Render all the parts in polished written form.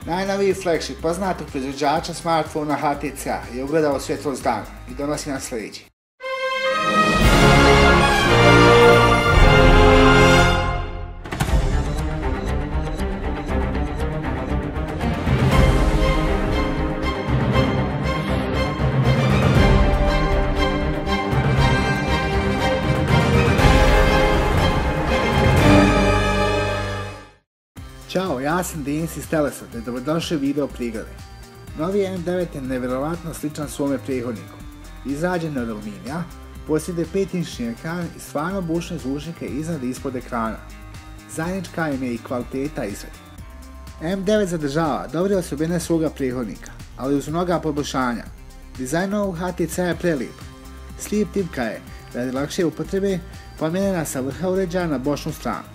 Najnoviji flagship poznatog proizvođača smartfona HTC-a je ugledao svjetlost dana i donosi nam sljedeći. Ćao, ja sam Denis iz Telesa, te dobrodošli u video priglede. Novi M9 je nevjerovatno sličan svome prethodniku. Izrađen od aluminija, posjeduje 5-inčni ekran i stvarno bušne zvučnike iznad i ispod ekrana. Zajednička im je i kvaliteta izrade. M9 zadržava dobre osobine svoga prethodnika, ali uz mnoga poboljšanja. Dizajn novog HTC-a je prelijep. Slijep tipka je, radi lakše upotrebe, promijenjena sa vrha uređaja na bočnu stranu.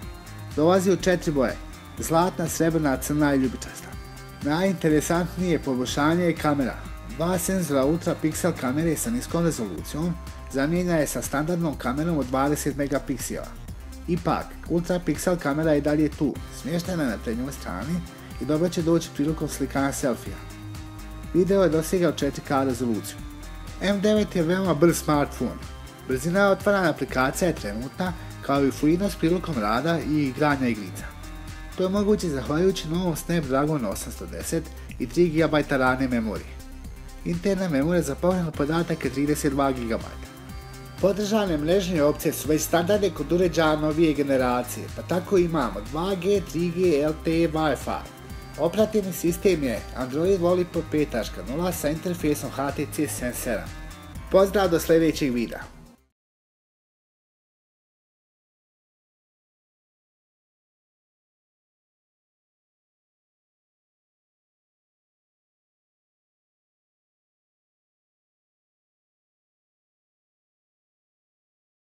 Dolazi u 4 boje: zlatna, srebrna, crna i ljubičasta. Najinteresantnije poboljšanje je kamera. 2 senzora ultra piksel kamere sa niskom rezolucijom zamijenja je sa standardnom kamerom od 20 megapiksela. Ipak, ultra piksel kamera je dalje tu, smještena na prednjoj strani i dobro će doći prilikom slikanja selfija. Video je dosegao 4K rezoluciju. M9 je veoma brz smartfon. Brzina otvaranja aplikacija je trenutna, kao i fluidnost prilikom rada i igranja igrica. To je moguće zahvaljujući novom Snapdragon 810 i 3 GB radne memorije. Interna memorija za pohranu podataka je 32 GB. Podržane mrežne opcije su već standardne kod uređaja novije generacije, pa tako imamo 2G, 3G, LTE, Wi-Fi. Operativni sistem je Android Lollipop 5.0 sa interfejsom HTC Sense 7. Pozdrav do sljedećeg videa.